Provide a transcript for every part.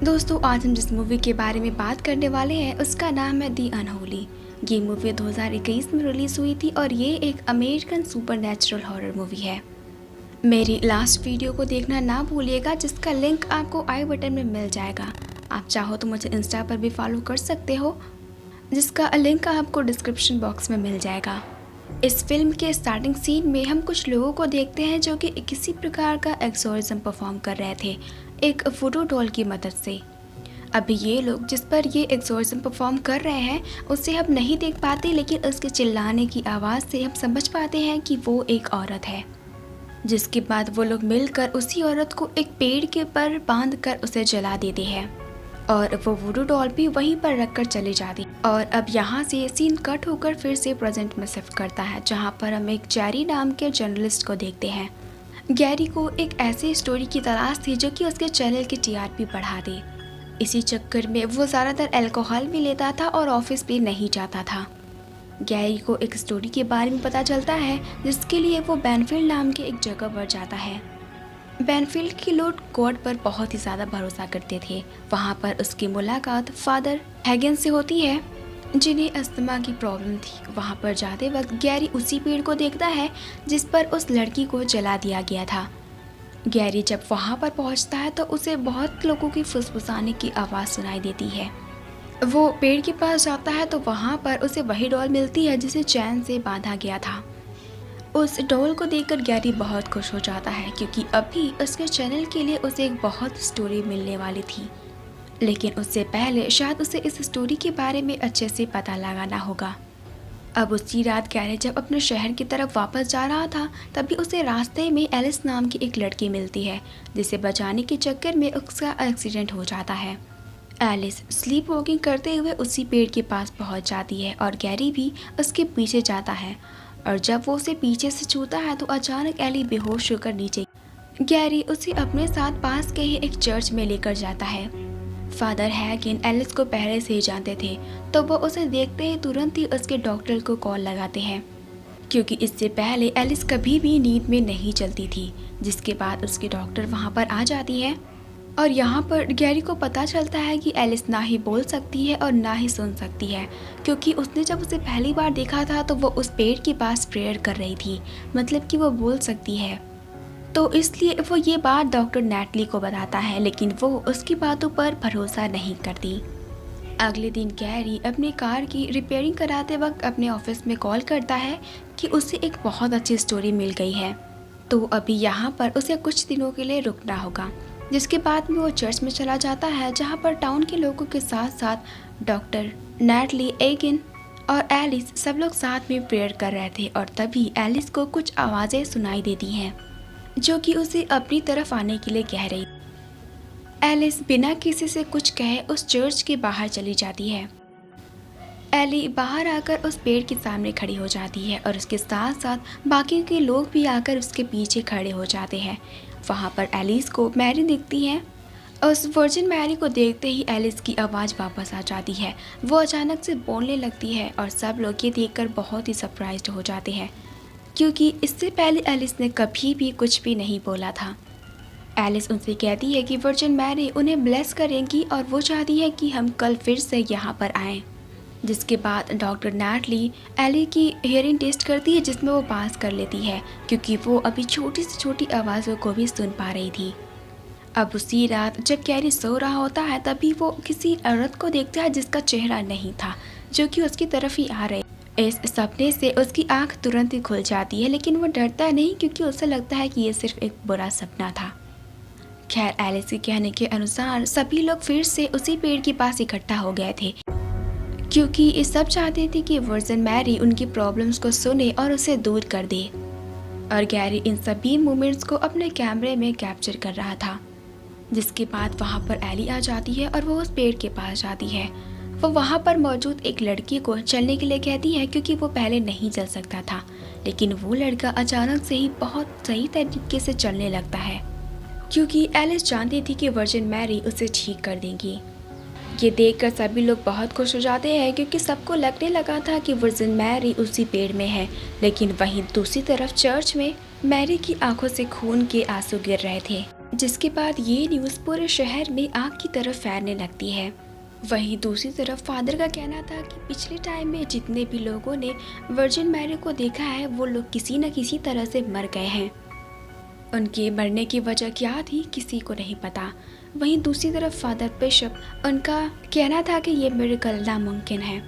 दोस्तों, आज हम जिस मूवी के बारे में बात करने वाले हैं उसका नाम है दी अनहोली। ये मूवी 2021 में रिलीज हुई थी और ये एक अमेरिकन सुपरनैचुरल हॉरर मूवी है। मेरी लास्ट वीडियो को देखना ना भूलिएगा, जिसका लिंक आपको आई बटन में मिल जाएगा। आप चाहो तो मुझे इंस्टा पर भी फॉलो कर सकते हो, जिसका लिंक आपको डिस्क्रिप्शन बॉक्स में मिल जाएगा। इस फिल्म के स्टार्टिंग सीन में हम कुछ लोगों को देखते हैं जो कि किसी प्रकार का एक्सोरिज्म परफॉर्म कर रहे थे एक वुडू डॉल की मदद से। अभी ये लोग जिस पर ये एक्सोरिज्म परफॉर्म कर रहे हैं उसे हम नहीं देख पाते, लेकिन उसके चिल्लाने की आवाज़ से हम समझ पाते हैं कि वो एक औरत है। जिसके बाद वो लोग मिलकर उसी औरत को एक पेड़ के पर बांध कर उसे जला देते हैं और वो वुडू डॉल भी वहीं पर रखकर चली जाती। और अब यहाँ से सीन कट होकर फिर से प्रेजेंट में शिफ्ट करता है, जहाँ पर हम एक जेरी नाम के जर्नलिस्ट को देखते हैं। गैरी को एक ऐसी स्टोरी की तलाश थी जो कि उसके चैनल की टीआरपी बढ़ा दे। इसी चक्कर में वो ज़्यादातर अल्कोहल भी लेता था और ऑफिस भी नहीं जाता था। गैरी को एक स्टोरी के बारे में पता चलता है, जिसके लिए वो बैनफील्ड नाम के एक जगह पर जाता है। बैनफील्ड के लोग गॉड पर बहुत ही ज़्यादा भरोसा करते थे। वहाँ पर उसकी मुलाकात फादर हैगन से होती है, जिन्हें अस्थमा की प्रॉब्लम थी। वहाँ पर जाते वक्त गैरी उसी पेड़ को देखता है जिस पर उस लड़की को जला दिया गया था। गैरी जब वहाँ पर पहुँचता है तो उसे बहुत लोगों की फुसफुसाने की आवाज़ सुनाई देती है। वो पेड़ के पास जाता है तो वहाँ पर उसे वही डॉल मिलती है जिसे चैन से बांधा गया था। उस डॉल को देखकर गैरी बहुत खुश हो जाता है, क्योंकि अभी उसके चैनल के लिए उसे एक बहुत स्टोरी मिलने वाली थी। लेकिन उससे पहले शायद उसे इस स्टोरी के बारे में अच्छे से पता लगाना होगा। अब उसी रात गैरी जब अपने शहर की तरफ वापस जा रहा था, तभी उसे रास्ते में एलिस नाम की एक लड़की मिलती है, जिसे बचाने के चक्कर में उसका एक्सीडेंट हो जाता है। एलिस स्लीप वॉकिंग करते हुए उसी पेड़ के पास पहुंच जाती है और गैरी भी उसके पीछे जाता है। और जब वो उसे पीछे से छूता है तो अचानक एली बेहोश होकर नीचे। गैरी उसे अपने साथ पास के ही एक चर्च में लेकर जाता है। फादर हैगन एलिस को पहले से ही जानते थे, तो वो उसे देखते ही तुरंत ही उसके डॉक्टर को कॉल लगाते हैं, क्योंकि इससे पहले एलिस कभी भी नींद में नहीं चलती थी। जिसके बाद उसके डॉक्टर वहाँ पर आ जाती है और यहाँ पर गैरी को पता चलता है कि एलिस ना ही बोल सकती है और ना ही सुन सकती है, क्योंकि उसने जब उसे पहली बार देखा था तो वो उस पेड़ के पास प्रेयर कर रही थी, मतलब कि वो बोल सकती है। तो इसलिए वो ये बात डॉक्टर नैटली को बताता है, लेकिन वो उसकी बातों पर भरोसा नहीं करती। अगले दिन गैरी अपनी कार की रिपेयरिंग कराते वक्त अपने ऑफिस में कॉल करता है कि उसे एक बहुत अच्छी स्टोरी मिल गई है, तो अभी यहाँ पर उसे कुछ दिनों के लिए रुकना होगा। जिसके बाद में वो चर्च में चला जाता है, जहाँ पर टाउन के लोगों के साथ साथ डॉक्टर नैटली, एगन और एलिस सब लोग साथ में प्रेयर कर रहे थे। और तभी एलिस को कुछ आवाज़ें सुनाई देती हैं जो कि उसे अपनी तरफ आने के लिए कह रही। एलिस बिना किसी से कुछ कहे उस चर्च के बाहर चली जाती है। एली बाहर आकर उस पेड़ के सामने खड़ी हो जाती है और उसके साथ साथ बाकी के लोग भी आकर उसके पीछे खड़े हो जाते हैं। वहाँ पर एलिस को मैरी दिखती है। उस वर्जिन मैरी को देखते ही एलिस की आवाज़ वापस आ जाती है। वो अचानक से बोलने लगती है और सब लोग ये देखकर बहुत ही सरप्राइज्ड हो जाते हैं, क्योंकि इससे पहले एलिस ने कभी भी कुछ भी नहीं बोला था। एलिस उनसे कहती है कि वर्जिन मैरी उन्हें ब्लेस करेंगी और वो चाहती है कि हम कल फिर से यहाँ पर आएँ। जिसके बाद डॉक्टर नैटली एली की हियरिंग टेस्ट करती है, जिसमें वो पास कर लेती है, क्योंकि वो अभी छोटी से छोटी आवाज़ों को भी सुन पा रही थी। अब उसी रात जब गैरी सो रहा होता है, तभी वो किसी औरत को देखता है जिसका चेहरा नहीं था, जो कि उसकी तरफ ही आ रही। इस सपने से उसकी आंख तुरंत ही खुल जाती है, लेकिन वो डरता नहीं, क्योंकि उसे लगता है कि ये सिर्फ एक बुरा सपना था। खैर, एलिस के कहने के अनुसार सभी लोग फिर से उसी पेड़ के पास इकट्ठा हो गए थे, क्योंकि ये सब चाहते थे कि वर्जिन मैरी उनकी प्रॉब्लम्स को सुने और उसे दूर कर दे। और गैरी इन सभी मोमेंट्स को अपने कैमरे में कैप्चर कर रहा था। जिसके बाद वहाँ पर एली आ जाती है और वो उस पेड़ के पास जाती है। वो वहाँ पर मौजूद एक लड़की को चलने के लिए कहती है, क्योंकि वो पहले नहीं चल सकता था, लेकिन वो लड़का अचानक से ही बहुत सही तरीके से चलने लगता है, क्योंकि एलिस जानती थी कि वर्जिन मैरी उसे ठीक कर देंगी। ये देखकर सभी लोग बहुत खुश हो जाते हैं, क्योंकि सबको लगने लगा था कि वर्जिन मैरी उसी पेड़ में है। लेकिन वहीं दूसरी तरफ चर्च में मैरी की आंखों से खून के आंसू गिर रहे थे। जिसके बाद ये न्यूज़ पूरे शहर में आग की तरह फैलने लगती है। वहीं दूसरी तरफ फादर का कहना था कि पिछले टाइम में जितने भी लोगों ने वर्जिन मैरी को देखा है वो लोग किसी न किसी तरह से मर गए हैं। उनके मरने की वजह क्या थी किसी को नहीं पता। वहीं दूसरी तरफ फादर बिशप, उनका कहना था कि ये मिरेकल नामुमकिन है।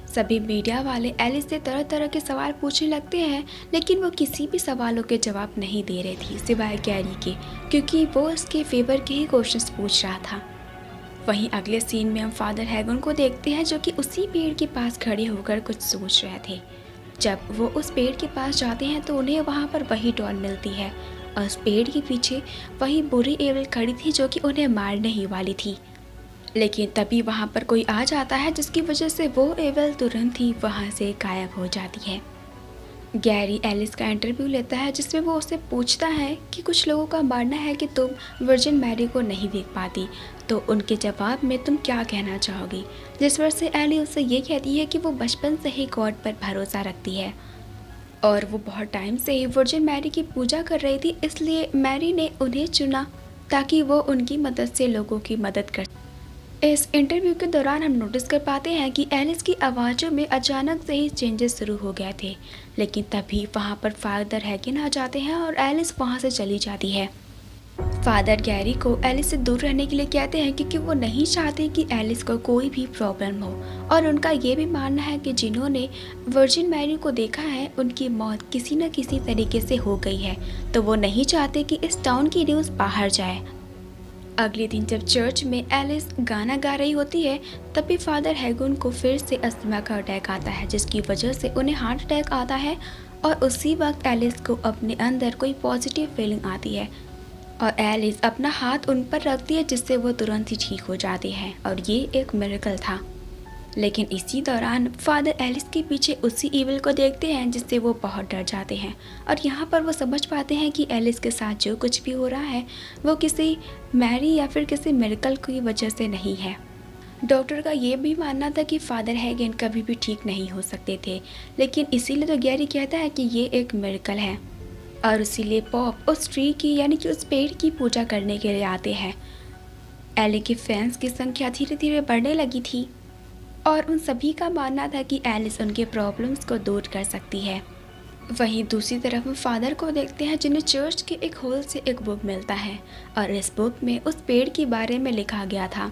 सभी मीडिया वाले एलिस से तरह तरह के सवाल पूछने लगते हैं, लेकिन वो किसी भी सवालों के जवाब नहीं दे रही थी सिवाय गैरी के, क्योंकि वो उसके फेवर के ही क्वेश्चंस पूछ रहा था। वहीं अगले सीन में हम फादर हैगन को देखते हैं जो कि उसी पेड़ के पास खड़े होकर कुछ सोच रहे थे। जब वो उस पेड़ के पास जाते हैं तो उन्हें वहाँ पर वही डॉल मिलती है और उस पेड़ के पीछे वही बुरी एवल खड़ी थी जो कि उन्हें मारने ही वाली थी। लेकिन तभी वहाँ पर कोई आ जाता है जिसकी वजह से वो एवल तुरंत ही वहाँ से गायब हो जाती है। गैरी एलिस का इंटरव्यू लेता है जिसमें वो उससे पूछता है कि कुछ लोगों का मानना है कि तुम वर्जिन मैरी को नहीं देख पाती, तो उनके जवाब में तुम क्या कहना चाहोगी। जिस पर से एली उससे ये कहती है कि वो बचपन से ही गॉड पर भरोसा रखती है और वो बहुत टाइम से ही वर्जिन मैरी की पूजा कर रही थी, इसलिए मैरी ने उन्हें चुना ताकि वो उनकी मदद से लोगों की मदद कर। इस इंटरव्यू के दौरान हम नोटिस कर पाते हैं कि एलिस की आवाज़ों में अचानक से ही चेंजेस शुरू हो गए थे, लेकिन तभी वहाँ पर फादर हैगन आ जाते हैं और एलिस वहाँ से चली जाती है। फादर गैरी को एलिस से दूर रहने के लिए कहते हैं क्योंकि वो नहीं चाहते कि एलिस को कोई भी प्रॉब्लम हो, और उनका ये भी मानना है कि जिन्होंने वर्जिन मैरी को देखा है उनकी मौत किसी न किसी तरीके से हो गई है, तो वो नहीं चाहते कि इस टाउन की न्यूज़ बाहर जाए। अगले दिन जब चर्च में एलिस गाना गा रही होती है तभी फादर हैगन को फिर से अस्थमा का अटैक आता है, जिसकी वजह से उन्हें हार्ट अटैक आता है और उसी वक्त एलिस को अपने अंदर कोई पॉजिटिव फीलिंग आती है और एलिस अपना हाथ उन पर रखती है जिससे वो तुरंत ही ठीक हो जाती है और ये एक मिरेकल था। लेकिन इसी दौरान फादर एलिस के पीछे उसी ईविल को देखते हैं जिससे वो बहुत डर जाते हैं और यहाँ पर वो समझ पाते हैं कि एलिस के साथ जो कुछ भी हो रहा है वो किसी मैरी या फिर किसी मिरेकल की वजह से नहीं है। डॉक्टर का ये भी मानना था कि फादर हैगन कभी भी ठीक नहीं हो सकते थे, लेकिन इसीलिए तो गैरी कहता है कि ये एक मिरेकल है और इसीलिए पॉप उस ट्री की यानी कि उस पेड़ की पूजा करने के लिए आते हैं। एली के फैंस की संख्या धीरे धीरे बढ़ने लगी थी और उन सभी का मानना था कि एलिस उनके प्रॉब्लम्स को दूर कर सकती है। वहीं दूसरी तरफ हम फादर को देखते हैं जिन्हें चर्च के एक हॉल से एक बुक मिलता है और इस बुक में उस पेड़ के बारे में लिखा गया था।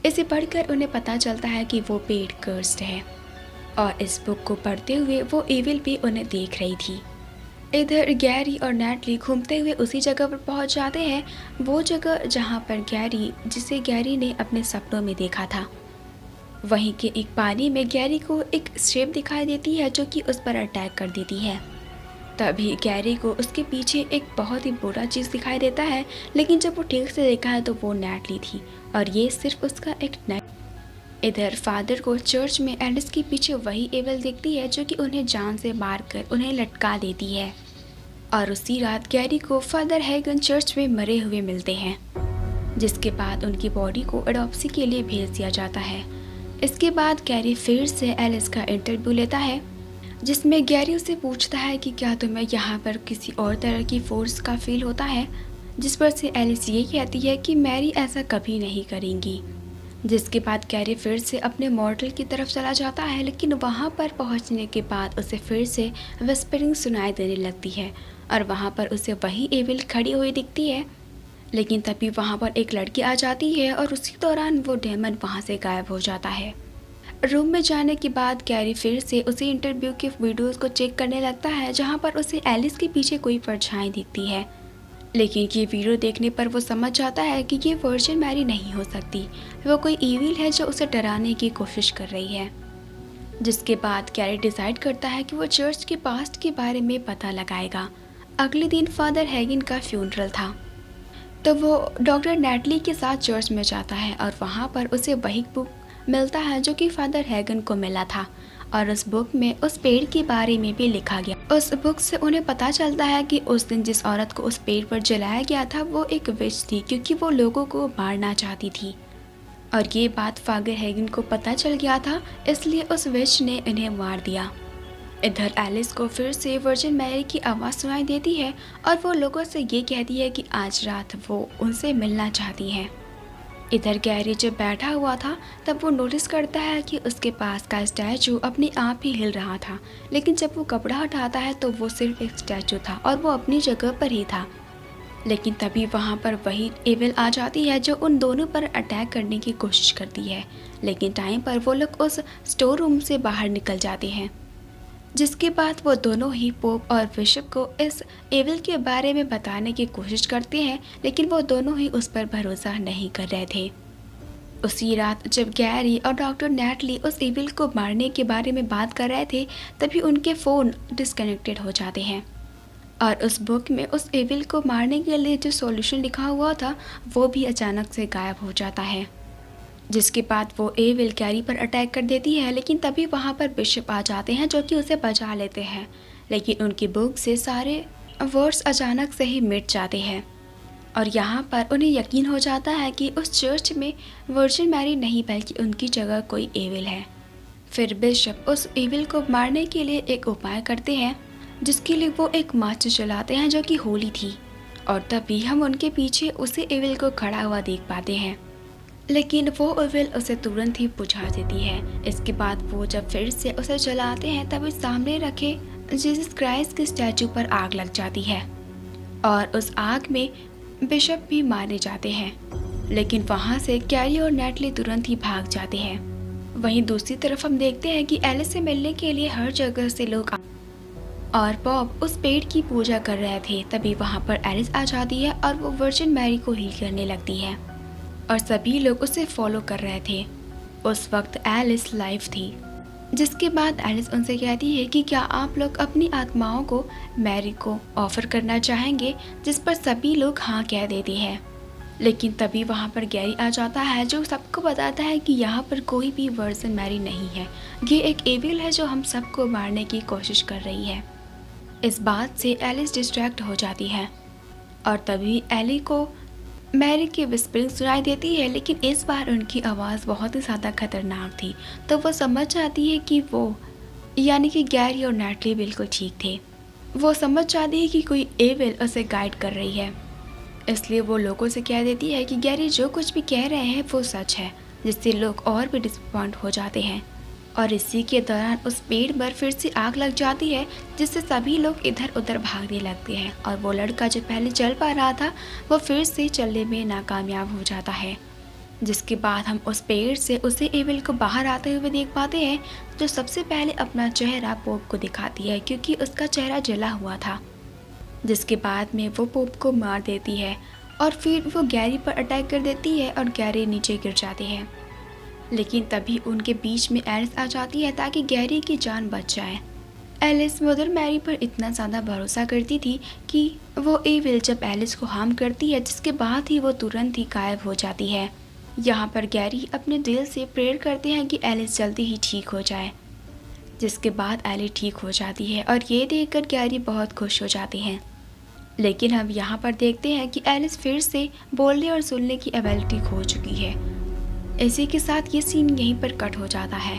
इसे पढ़कर उन्हें पता चलता है कि वो पेड़ कर्स्ड है और इस बुक को पढ़ते हुए वो एविल भी उन्हें देख रही थी। इधर गैरी और नैटली घूमते हुए उसी जगह पर पहुंच जाते हैं, वो जगह जहां पर जिसे गैरी ने अपने सपनों में देखा था। वहीं के एक पानी में गैरी को एक शेप दिखाई देती है जो कि उस पर अटैक कर देती है। तभी गैरी को उसके पीछे एक बहुत ही बुरा चीज़ दिखाई देता है, लेकिन जब वो ठीक से देखा है तो वो नैटली थी और ये सिर्फ उसका एक नेट। इधर फादर को चर्च में एलिस के पीछे वही एवल दिखती है जो कि उन्हें जान से मारकर उन्हें लटका देती है और उसी रात गैरी को फादर हैगन चर्च में मरे हुए मिलते हैं, जिसके बाद उनकी बॉडी को ऑटोप्सी के लिए भेज दिया जाता है। इसके बाद गैरी फिर से एलिस का इंटरव्यू लेता है जिसमें गैरी उससे पूछता है कि क्या तुम्हें यहाँ पर किसी और तरह की फोर्स का फील होता है, जिस पर से एलिस ये कहती है कि मैरी ऐसा कभी नहीं करेंगी। जिसके बाद गैरी फिर से अपने मॉडल की तरफ चला जाता है, लेकिन वहाँ पर पहुँचने के बाद उसे फिर से विस्परिंग सुनाई देने लगती है और वहाँ पर उसे वही एविल खड़ी हुई दिखती है। लेकिन तभी वहाँ पर एक लड़की आ जाती है और उसी दौरान वो डेमन वहाँ से गायब हो जाता है। रूम में जाने के बाद गैरी फिर से उसी इंटरव्यू के वीडियोस को चेक करने लगता है जहाँ पर उसे एलिस के पीछे कोई परछाई दिखती है, लेकिन ये वीडियो देखने पर वो समझ जाता है कि ये वर्जिन मैरी नहीं हो सकती, वो कोई ईविल है जो उसे डराने की कोशिश कर रही है। जिसके बाद गैरी डिसाइड करता है कि वो चर्च के पास्ट के बारे में पता लगाएगा। अगले दिन फादर हैगन का फ्यूनरल था, तो वो डॉक्टर नैटली के साथ चर्च में जाता है और वहाँ पर उसे वही बुक मिलता है जो कि फादर हैगन को मिला था और उस बुक में उस पेड़ के बारे में भी लिखा गया। उस बुक से उन्हें पता चलता है कि उस दिन जिस औरत को उस पेड़ पर जलाया गया था वो एक विच थी, क्योंकि वो लोगों को मारना चाहती थी और ये बात फादर हैगन को पता चल गया था, इसलिए उस विच ने इन्हें मार दिया। इधर एलिस को फिर से वर्जिन मैरी की आवाज़ सुनाई देती है और वो लोगों से ये कहती है कि आज रात वो उनसे मिलना चाहती हैं। इधर गैरी जब बैठा हुआ था तब वो नोटिस करता है कि उसके पास का स्टैचू अपने आप ही हिल रहा था, लेकिन जब वो कपड़ा हटाता है तो वो सिर्फ एक स्टैचू था और वो अपनी जगह पर ही था। लेकिन तभी वहाँ पर वही एविल आ जाती है जो उन दोनों पर अटैक करने की कोशिश करती है, लेकिन टाइम पर वो लोग उस स्टोर रूम से बाहर निकल जाते हैं। जिसके बाद वो दोनों ही पोप और बिशप को इस एविल के बारे में बताने की कोशिश करते हैं, लेकिन वो दोनों ही उस पर भरोसा नहीं कर रहे थे। उसी रात जब गैरी और डॉक्टर नैटली उस एविल को मारने के बारे में बात कर रहे थे, तभी उनके फ़ोन डिस्कनेक्टेड हो जाते हैं और उस बुक में उस एविल को मारने के लिए जो सॉल्यूशन लिखा हुआ था वो भी अचानक से गायब हो जाता है। जिसके बाद वो एविल गैरी पर अटैक कर देती है, लेकिन तभी वहाँ पर बिशप आ जाते हैं जो कि उसे बचा लेते हैं, लेकिन उनकी बुक से सारे वर्ड्स अचानक से ही मिट जाते हैं और यहाँ पर उन्हें यकीन हो जाता है कि उस चर्च में वर्जिन मैरी नहीं बल्कि उनकी जगह कोई एविल है। फिर बिशप उस एविल को मारने के लिए एक उपाय करते हैं, जिसके लिए वो एक माच जलाते हैं जो कि होली थी, और तभी हम उनके पीछे उसी एविल को खड़ा हुआ देख पाते हैं, लेकिन वो एविल उसे तुरंत ही बुझा देती है। इसके बाद वो जब फिर से उसे जलाते हैं तभी सामने रखे जीसस क्राइस्ट के स्टैचू पर आग लग जाती है और उस आग में बिशप भी मारे जाते हैं, लेकिन वहाँ से गैरी और नैटली तुरंत ही भाग जाते हैं। वहीं दूसरी तरफ हम देखते हैं कि एलिस से मिलने के लिए हर जगह से लोग और बॉब उस पेड़ की पूजा कर रहे थे। तभी वहाँ पर एलिस आ जाती है और वो वर्जिन मैरी को हील करने लगती है और सभी लोग उसे फॉलो कर रहे थे। उस वक्त एलिस लाइव थी, जिसके बाद एलिस उनसे कहती है कि क्या आप लोग अपनी आत्माओं को मैरी को ऑफर करना चाहेंगे, जिस पर सभी लोग हाँ कह देते हैं। लेकिन तभी वहाँ पर गैरी आ जाता है जो सबको बताता है कि यहाँ पर कोई भी वर्जिन मैरी नहीं है, ये एक एविल है जो हम सबको मारने की कोशिश कर रही है। इस बात से एलिस डिस्ट्रैक्ट हो जाती है और तभी एली को मैरी की विस्परिंग सुनाई देती है, लेकिन इस बार उनकी आवाज़ बहुत ही ज़्यादा खतरनाक थी, तो वो समझ जाती है कि वो यानी कि गैरी और नैटली बिल्कुल ठीक थे। वो समझ जाती है कि कोई एविल उसे गाइड कर रही है, इसलिए वो लोगों से कह देती है कि गैरी जो कुछ भी कह रहे हैं वो सच है, जिससे लोग और भी डिसअपॉइंट हो जाते हैं। और इसी के दौरान उस पेड़ पर फिर से आग लग जाती है, जिससे सभी लोग इधर उधर भागने लगते हैं और वो लड़का जो पहले चल पा रहा था वो फिर से चलने में नाकामयाब हो जाता है। जिसके बाद हम उस पेड़ से उसे एविल को बाहर आते हुए देख पाते हैं, जो सबसे पहले अपना चेहरा पोप को दिखाती है क्योंकि उसका चेहरा जला हुआ था। जिसके बाद में वो पोप को मार देती है और फिर वो गैरी पर अटैक कर देती है और गैरी नीचे गिर जाते हैं। लेकिन तभी उनके बीच में एलिस आ जाती है ताकि गैरी की जान बच जाए। एलिस मदर मैरी पर इतना ज़्यादा भरोसा करती थी कि वो एविल जब एलिस को हार्म करती है, जिसके बाद ही वो तुरंत ही गायब हो जाती है। यहाँ पर गैरी अपने दिल से प्रेयर करते हैं कि एलिस जल्दी ही ठीक हो जाए, जिसके बाद एलिस ठीक हो जाती है और ये देखकर गैरी बहुत खुश हो जाते हैं। लेकिन हम यहाँ पर देखते हैं कि एलिस फिर से बोलने और सुनने की एबिलिटी खो चुकी है। इसी के साथ ये सीन यहीं पर कट हो जाता है।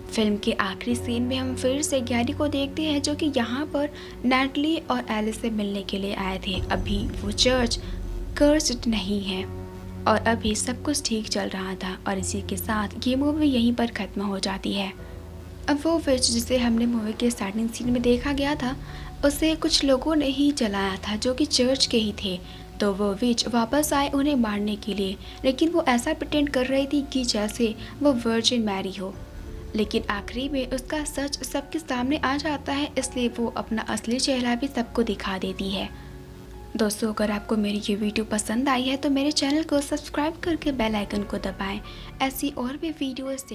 फिल्म के आखिरी सीन में हम फिर से गैरी को देखते हैं जो कि यहाँ पर नैटली और एलिस से मिलने के लिए आए थे। अभी वो चर्च कर्स्ड नहीं है और अभी सब कुछ ठीक चल रहा था और इसी के साथ ये मूवी यहीं पर ख़त्म हो जाती है। अब वो विच जिसे हमने मूवी के स्टार्टिंग सीन में देखा गया था, उसे कुछ लोगों ने ही जलाया था जो कि चर्च के ही थे। तो वो विच वापस आए उन्हें मारने के लिए, लेकिन वो ऐसा प्रिटेंड कर रही थी कि जैसे वो वर्जिन मैरी हो। लेकिन आखिरी में उसका सच सबके सामने आ जाता है, इसलिए वो अपना असली चेहरा भी सबको दिखा देती है। दोस्तों, अगर आपको मेरी ये वीडियो पसंद आई है तो मेरे चैनल को सब्सक्राइब करके बेल आइकन को दबाएं ऐसी और भी वीडियोस